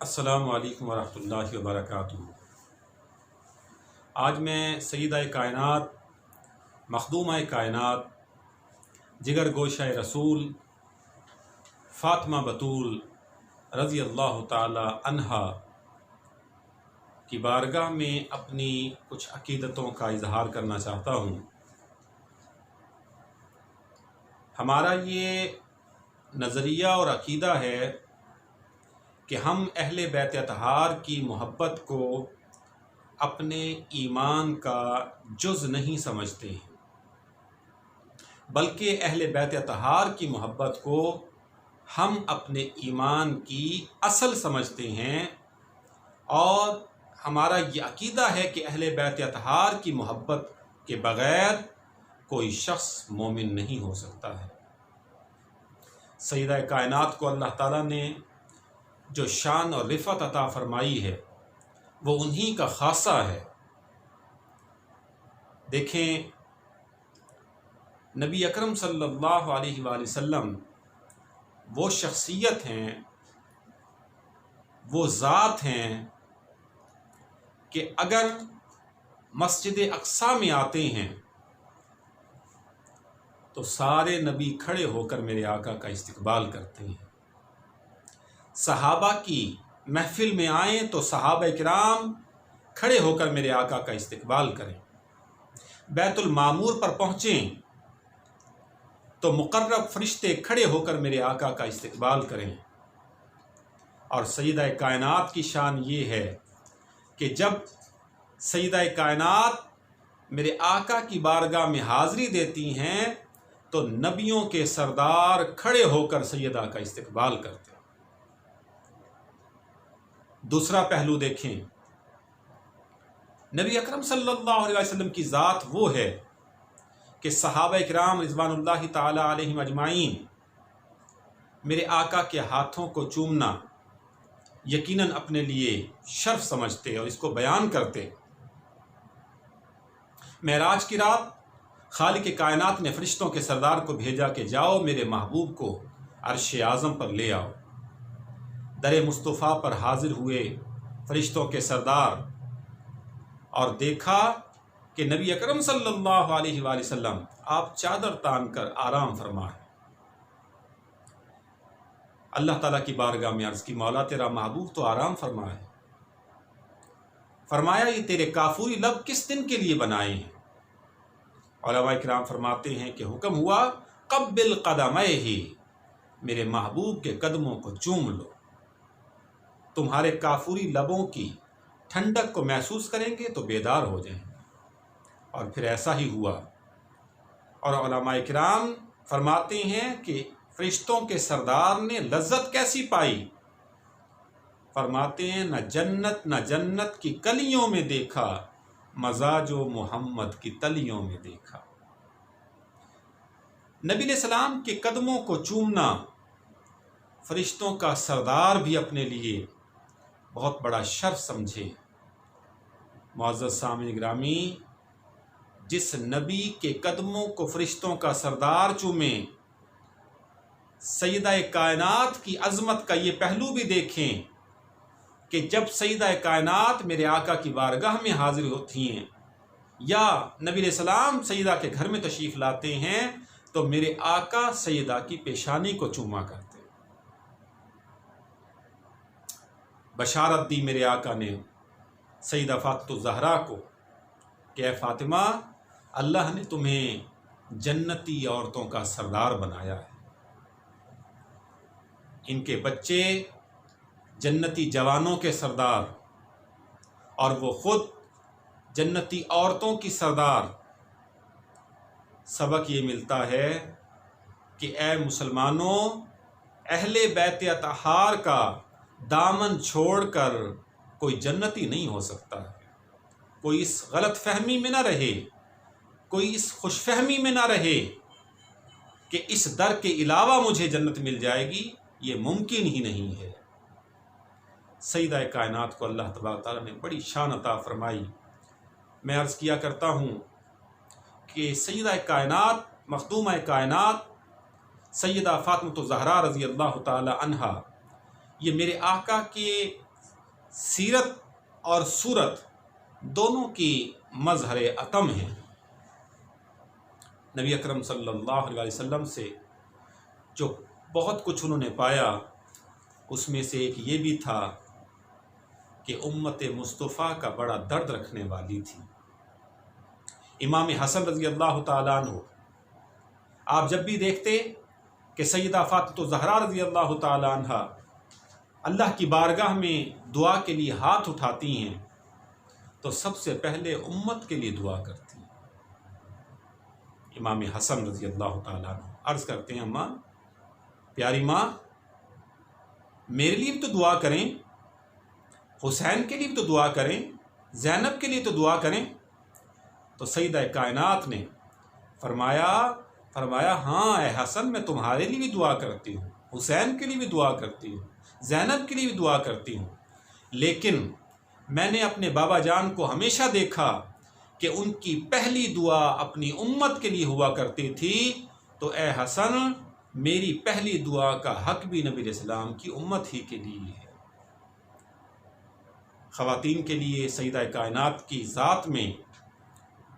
السلام علیکم ورحمۃ اللہ وبرکاتہ۔ آج میں سیدہ کائنات، مخدومہ کائنات، جگر گوشہ رسول فاطمہ بطول رضی اللہ تعالی عنہا کی بارگاہ میں اپنی کچھ عقیدتوں کا اظہار کرنا چاہتا ہوں۔ ہمارا یہ نظریہ اور عقیدہ ہے کہ ہم اہل بیت اطہار کی محبت کو اپنے ایمان کا جز نہیں سمجھتے ہیں، بلکہ اہل بیت اطہار کی محبت کو ہم اپنے ایمان کی اصل سمجھتے ہیں، اور ہمارا یہ عقیدہ ہے کہ اہل بیت اطہار کی محبت کے بغیر کوئی شخص مومن نہیں ہو سکتا ہے۔ سیدہ کائنات کو اللہ تعالیٰ نے جو شان اور رفعت عطا فرمائی ہے وہ انہی کا خاصہ ہے۔ دیکھیں، نبی اکرم صلی اللہ علیہ وآلہ وسلم وہ شخصیت ہیں، وہ ذات ہیں کہ اگر مسجد اقصی میں آتے ہیں تو سارے نبی کھڑے ہو کر میرے آقا کا استقبال کرتے ہیں۔ صحابہ کی محفل میں آئیں تو صحابہ کرام کھڑے ہو کر میرے آقا کا استقبال کریں۔ بیت المعمور پر پہنچیں تو مقرب فرشتے کھڑے ہو کر میرے آقا کا استقبال کریں۔ اور سیدہ کائنات کی شان یہ ہے کہ جب سیدہ کائنات میرے آقا کی بارگاہ میں حاضری دیتی ہیں تو نبیوں کے سردار کھڑے ہو کر سیدہ کا استقبال کرتے ہیں۔ دوسرا پہلو دیکھیں، نبی اکرم صلی اللہ علیہ وسلم کی ذات وہ ہے کہ صحابہ کرام رضوان اللہ تعالی علیہم اجمعین میرے آقا کے ہاتھوں کو چومنا یقیناً اپنے لیے شرف سمجھتے اور اس کو بیان کرتے۔ معراج کی رات خالق کائنات نے فرشتوں کے سردار کو بھیجا کہ جاؤ میرے محبوب کو عرش اعظم پر لے آؤ۔ در مصطفیٰ پر حاضر ہوئے فرشتوں کے سردار اور دیکھا کہ نبی اکرم صلی اللہ علیہ وآلہ وسلم آپ چادر تان کر آرام فرمائے۔ اللہ تعالیٰ کی بارگاہ میں عرض کی، مولا تیرا محبوب تو آرام فرمائے۔ فرمایا یہ تیرے کافوری لب کس دن کے لیے بنائے ہیں؟ علماء کرام فرماتے ہیں کہ حکم ہوا قبل قدمہ، میرے محبوب کے قدموں کو چوم لو، تمہارے کافوری لبوں کی ٹھنڈک کو محسوس کریں گے تو بیدار ہو جائیں گے۔ اور پھر ایسا ہی ہوا۔ اور علماء کرام فرماتے ہیں کہ فرشتوں کے سردار نے لذت کیسی پائی؟ فرماتے ہیں نہ جنت کی کلیوں میں دیکھا، مزاج و محمد کی تلیوں میں دیکھا۔ نبی علیہ السلام کے قدموں کو چومنا فرشتوں کا سردار بھی اپنے لیے بہت بڑا شرف سمجھے۔ معزز سامعین گرامی، جس نبی کے قدموں کو فرشتوں کا سردار چومے، سیدہ کائنات کی عظمت کا یہ پہلو بھی دیکھیں کہ جب سیدہ کائنات میرے آقا کی بارگاہ میں حاضر ہوتی ہیں یا نبی علیہ السلام سیدہ کے گھر میں تشریف لاتے ہیں تو میرے آقا سیدہ کی پیشانی کو چوما کرتے۔ بشارت دی میرے آقا نے سیدہ فاطمہ الزہرا کو کہ اے فاطمہ، اللہ نے تمہیں جنتی عورتوں کا سردار بنایا ہے، ان کے بچے جنتی جوانوں کے سردار اور وہ خود جنتی عورتوں کی سردار۔ سبق یہ ملتا ہے کہ اے مسلمانوں، اہل بیت اطہار کا دامن چھوڑ کر کوئی جنتی نہیں ہو سکتا۔ کوئی اس غلط فہمی میں نہ رہے، کوئی اس خوش فہمی میں نہ رہے کہ اس در کے علاوہ مجھے جنت مل جائے گی، یہ ممکن ہی نہیں ہے۔ سیدہ کائنات کو اللہ تبارک تعالیٰ نے بڑی شان عطا فرمائی۔ میں عرض کیا کرتا ہوں کہ سیدہ کائنات، مخدومہ کائنات سیدہ فاطمہ الزہرا رضی اللہ تعالی عنہا، یہ میرے آقا کے سیرت اور صورت دونوں کی مظہر اتم ہیں۔ نبی اکرم صلی اللہ علیہ وسلم سے جو بہت کچھ انہوں نے پایا، اس میں سے ایک یہ بھی تھا کہ امت مصطفیٰ کا بڑا درد رکھنے والی تھی۔ امام حسن رضی اللہ تعالیٰ عنہ، آپ جب بھی دیکھتے کہ سیدہ فاطمہ الزہرا رضی اللہ تعالیٰ عنہ اللہ کی بارگاہ میں دعا کے لیے ہاتھ اٹھاتی ہیں تو سب سے پہلے امت کے لیے دعا کرتی ہیں۔ امام حسن رضی اللہ تعالیٰ عنہ عرض کرتے ہیں، اماں، پیاری ماں، میرے لیے بھی تو دعا کریں، حسین کے لیے بھی تو دعا کریں، زینب کے لیے تو دعا کریں۔ تو سیدہ کائنات نے فرمایا ہاں اے حسن، میں تمہارے لیے بھی دعا کرتی ہوں، حسین کے لیے بھی دعا کرتی ہوں، زینب کے لیے بھی دعا کرتی ہوں، لیکن میں نے اپنے بابا جان کو ہمیشہ دیکھا کہ ان کی پہلی دعا اپنی امت کے لیے ہوا کرتی تھی، تو اے حسن، میری پہلی دعا کا حق بھی نبی علیہ السلام کی امت ہی کے لیے ہے۔ خواتین کے لیے سیدہ کائنات کی ذات میں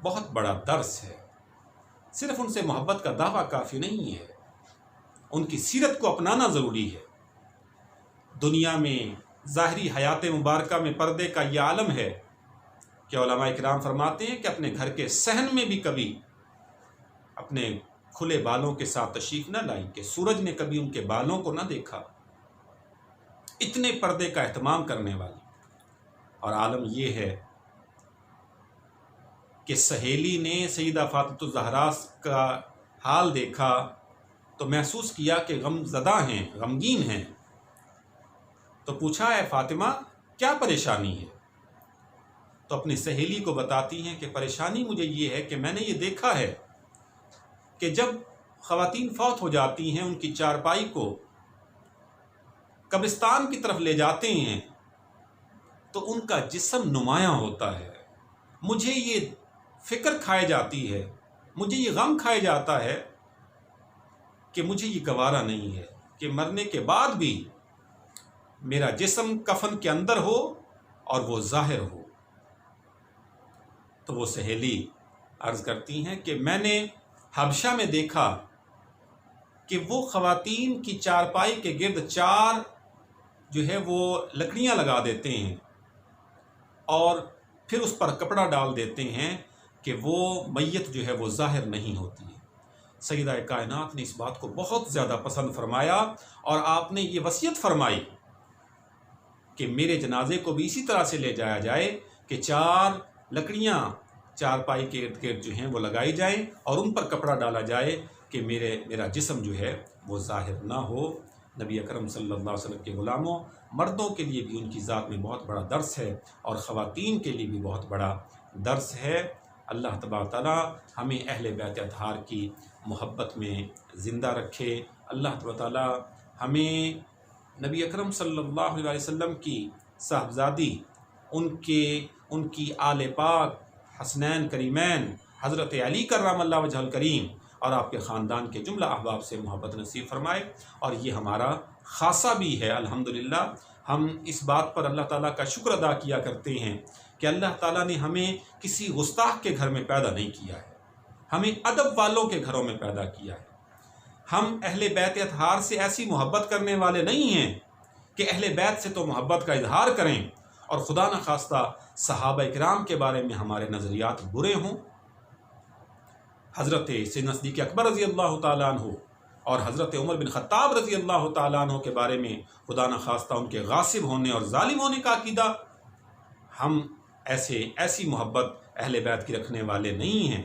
بہت بڑا درس ہے۔ صرف ان سے محبت کا دعویٰ کافی نہیں ہے، ان کی سیرت کو اپنانا ضروری ہے۔ دنیا میں ظاہری حیات مبارکہ میں پردے کا یہ عالم ہے کہ علماء کرام فرماتے ہیں کہ اپنے گھر کے صحن میں بھی کبھی اپنے کھلے بالوں کے ساتھ تشریف نہ لائی، کہ سورج نے کبھی ان کے بالوں کو نہ دیکھا، اتنے پردے کا اہتمام کرنے والی۔ اور عالم یہ ہے کہ سہیلی نے سیدہ فاطمہ الزہرا کا حال دیکھا تو محسوس کیا کہ غم زدہ ہیں، غمگین ہیں، تو پوچھا، اے فاطمہ، کیا پریشانی ہے؟ تو اپنی سہیلی کو بتاتی ہیں کہ پریشانی مجھے یہ ہے کہ میں نے یہ دیکھا ہے کہ جب خواتین فوت ہو جاتی ہیں، ان کی چارپائی کو قبرستان کی طرف لے جاتے ہیں تو ان کا جسم نمایاں ہوتا ہے۔ مجھے یہ فکر کھائے جاتی ہے، مجھے یہ غم کھائے جاتا ہے کہ مجھے یہ گوارا نہیں ہے کہ مرنے کے بعد بھی میرا جسم کفن کے اندر ہو اور وہ ظاہر ہو۔ تو وہ سہیلی عرض کرتی ہیں کہ میں نے حبشہ میں دیکھا کہ وہ خواتین کی چارپائی کے گرد چار جو ہے وہ لکڑیاں لگا دیتے ہیں اور پھر اس پر کپڑا ڈال دیتے ہیں کہ وہ میت جو ہے وہ ظاہر نہیں ہوتی ہے۔ سیدہ کائنات نے اس بات کو بہت زیادہ پسند فرمایا اور آپ نے یہ وصیت فرمائی کہ میرے جنازے کو بھی اسی طرح سے لے جایا جائے کہ چار لکڑیاں چارپائی کے ارد گرد جو ہیں وہ لگائی جائیں اور ان پر کپڑا ڈالا جائے کہ میرا جسم جو ہے وہ ظاہر نہ ہو۔ نبی اکرم صلی اللہ علیہ وسلم کے غلاموں، مردوں کے لیے بھی ان کی ذات میں بہت بڑا درس ہے اور خواتین کے لیے بھی بہت بڑا درس ہے۔ اللہ تبارک تعالیٰ ہمیں اہل بیت اطہار کی محبت میں زندہ رکھے۔ اللہ تبارک تعالیٰ ہمیں نبی اکرم صلی اللہ علیہ وسلم کی صاحبزادی، ان کی آل پاک حسنین کریمین حضرت علی کرم اللہ وجہ الکریم اور آپ کے خاندان کے جملہ احباب سے محبت نصیب فرمائے، اور یہ ہمارا خاصہ بھی ہے۔ الحمدللہ ہم اس بات پر اللہ تعالیٰ کا شکر ادا کیا کرتے ہیں کہ اللہ تعالیٰ نے ہمیں کسی گستاخ کے گھر میں پیدا نہیں کیا ہے، ہمیں ادب والوں کے گھروں میں پیدا کیا ہے۔ ہم اہل بیت اطہار سے ایسی محبت کرنے والے نہیں ہیں کہ اہل بیت سے تو محبت کا اظہار کریں اور خدا نخواستہ صحابہ کرام کے بارے میں ہمارے نظریات برے ہوں۔ حضرت سیدنا صدیق اکبر رضی اللہ تعالیٰ عنہ اور حضرت عمر بن خطاب رضی اللہ تعالیٰ عنہ کے بارے میں خدا نخواستہ ان کے غاصب ہونے اور ظالم ہونے کا عقیدہ، ہم ایسی محبت اہل بیت کی رکھنے والے نہیں ہیں۔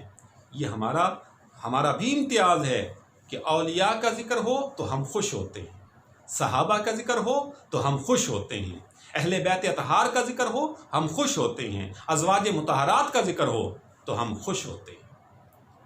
یہ ہمارا بھی امتیاز ہے کہ اولیاء کا ذکر ہو تو ہم خوش ہوتے ہیں، صحابہ کا ذکر ہو تو ہم خوش ہوتے ہیں، اہل بیت اطہار کا ذکر ہو ہم خوش ہوتے ہیں، ازواج مطہرات کا ذکر ہو تو ہم خوش ہوتے ہیں۔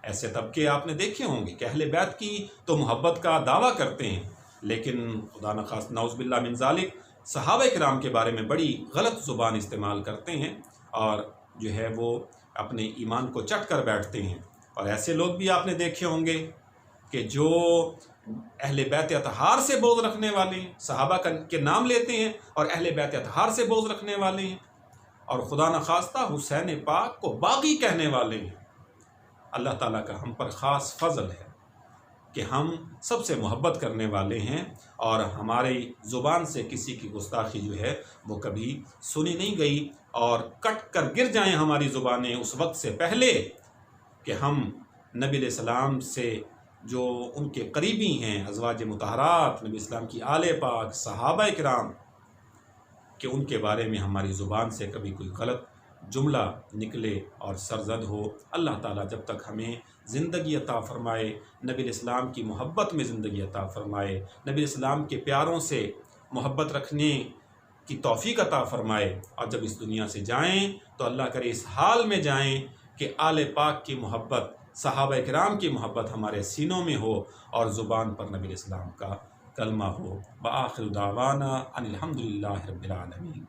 ایسے طبقے آپ نے دیکھے ہوں گے کہ اہل بیت کی تو محبت کا دعویٰ کرتے ہیں، لیکن خدا نخواستہ نعوذ باللہ من ذالک صحابہ کرام کے بارے میں بڑی غلط زبان استعمال کرتے ہیں اور جو ہے وہ اپنے ایمان کو چٹ کر بیٹھتے ہیں۔ اور ایسے لوگ بھی آپ نے دیکھے ہوں گے کہ جو اہل بیت اطہار سے بغض رکھنے والے ہیں، صحابہ کے نام لیتے ہیں اور اہل بیت اطہار سے بغض رکھنے والے ہیں، اور خدا نخواستہ حسین پاک کو باغی کہنے والے ہیں۔ اللہ تعالیٰ کا ہم پر خاص فضل ہے کہ ہم سب سے محبت کرنے والے ہیں، اور ہماری زبان سے کسی کی گستاخی جو ہے وہ کبھی سنی نہیں گئی، اور کٹ کر گر جائیں ہماری زبانیں اس وقت سے پہلے کہ ہم نبی علیہ السلام سے جو ان کے قریبی ہیں، ازواج مطہرات، نبی اسلام کی آل پاک، صحابہ کرام، کہ ان کے بارے میں ہماری زبان سے کبھی کوئی غلط جملہ نکلے اور سرزد ہو۔ اللہ تعالیٰ جب تک ہمیں زندگی عطا فرمائے، نبی الاسلام کی محبت میں زندگی عطا فرمائے، نبی الاسلام کے پیاروں سے محبت رکھنے کی توفیق عطا فرمائے، اور جب اس دنیا سے جائیں تو اللہ کرے اس حال میں جائیں کہ آل پاک کی محبت، صحابہ کرام کی محبت ہمارے سینوں میں ہو، اور زبان پر نبی الاسلام کا کلمہ ہو۔ وآخر دعوانا ان الحمد للہ رب العالمین۔